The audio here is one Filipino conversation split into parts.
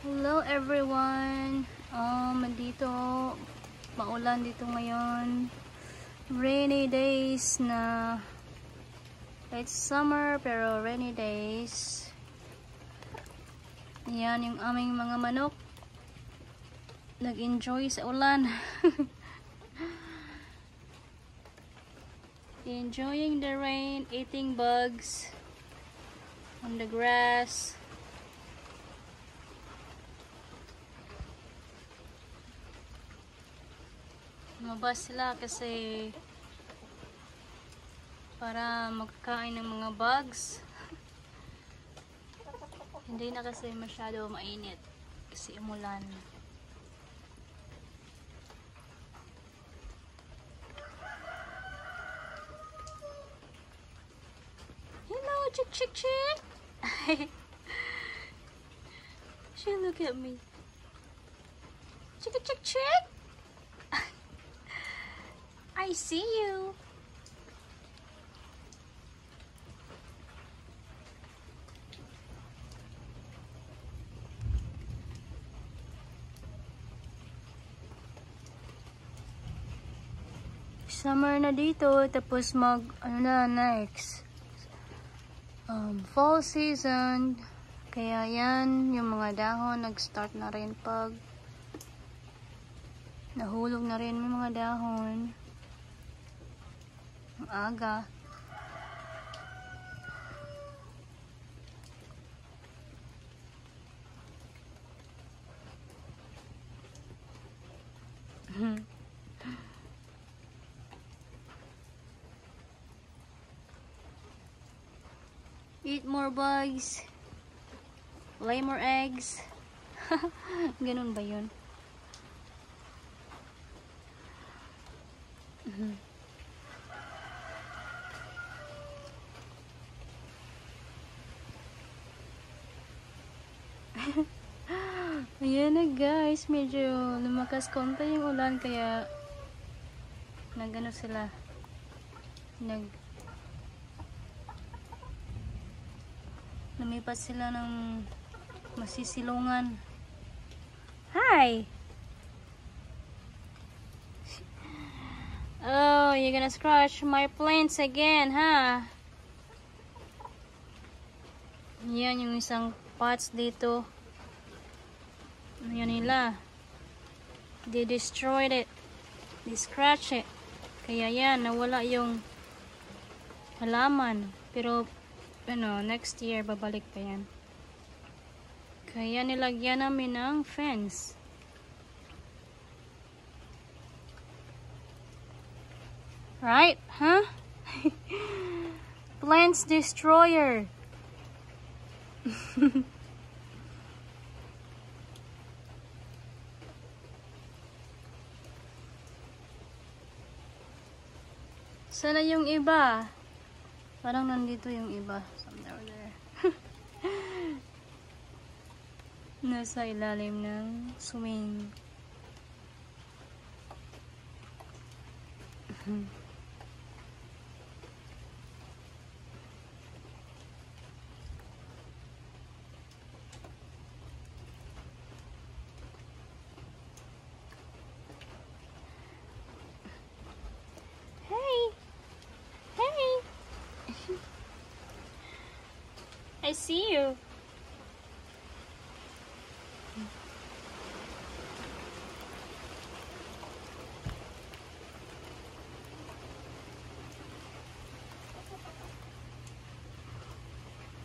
Hello everyone. Dito maulan dito ngayon. Rainy days na. It's summer pero rainy days. Yan yung aming mga manok. Nag-enjoy sa ulan. Enjoying the rain, eating bugs on the grass. Lumabas sila kasi para magkain ng mga bugs. Hindi na kasi masyado mainit kasi umulan. Hello, chick chick chick. She look at me. Chick chick chick. I see you. Summer na dito, tapos next fall season. Kaya yan, yung mga dahon nag-start na rin pag nahulog na rin yung mga dahon. Ang aga. Eat more bugs. Lay more eggs. Ganun ba yun? Ayan na guys, medyo lumakas konti yung ulan kaya nagano sila lumipat sila ng masisilungan. Hi! Oh, you're gonna scratch my plants again, huh? Yan yung isang pots dito. Ayan nila. They destroyed it. They scratched it. Kaya yan, nawala yung halaman. Pero, next year, babalik pa yan. Kaya nilagyan namin ng fence. Right? Huh? Plants destroyer. Sana yung iba? Parang nandito yung iba. Somewhere there. Nasa ilalim ng swing. I see you.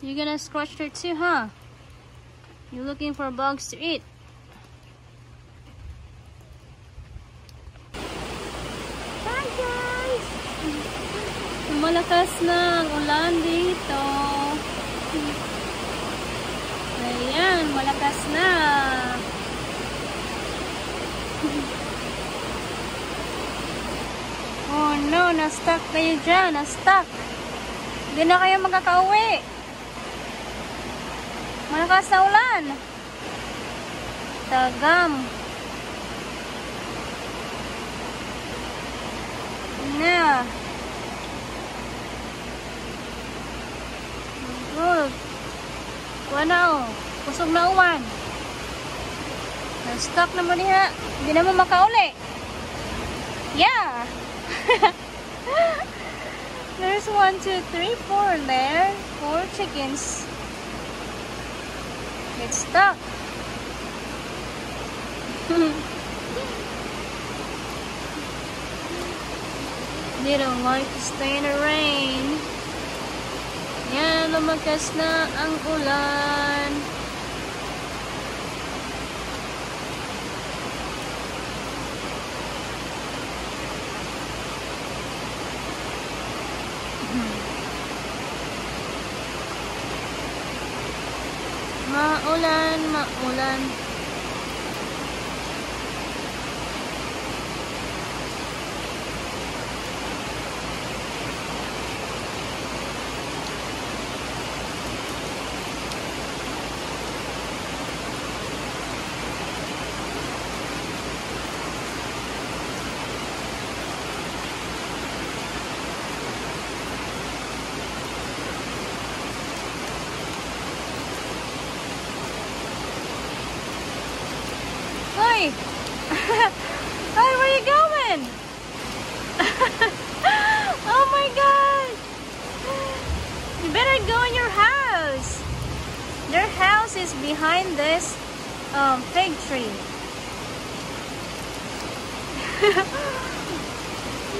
You're gonna scratch her too, huh? You're looking for bugs to eat. Hi guys! Malakas na ang ulan dito. Ayan, malakas na. Oh no, na-stuck kayo dyan. Na-stuck. Hindi na kayo makakauwi. Malakas na ulan. Tagam. Na. Good. Kuha na oh. Kusog na uwan. Na-stuck na mo diha. Hindi na mo makauli. Yeah. There's 1, 2, 3, 4 there. 4 chickens. It's stuck. They don't like to stay in the rain. Yan, lumakas na ang ulan. Maulan, maulan. Hey! Hey, where are you going? Oh my god! You better go in your house. Their house is behind this fig tree.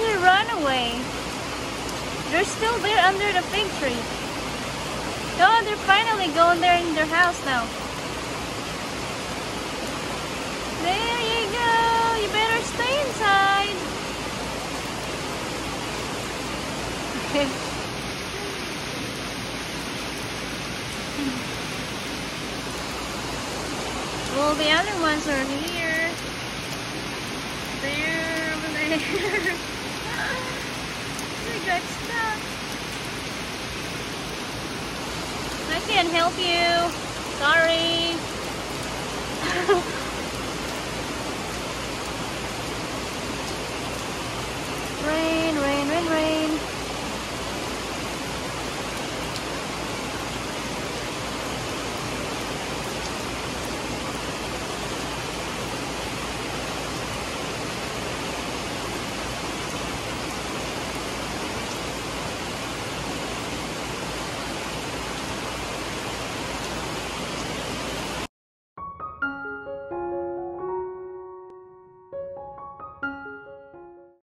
They run away. They're still there under the fig tree. Oh, they're finally going there in their house now. There you go. You better stay inside. Okay. Well, the other ones are here. There, over there. They got stuck. I can't help you. Sorry. Rain.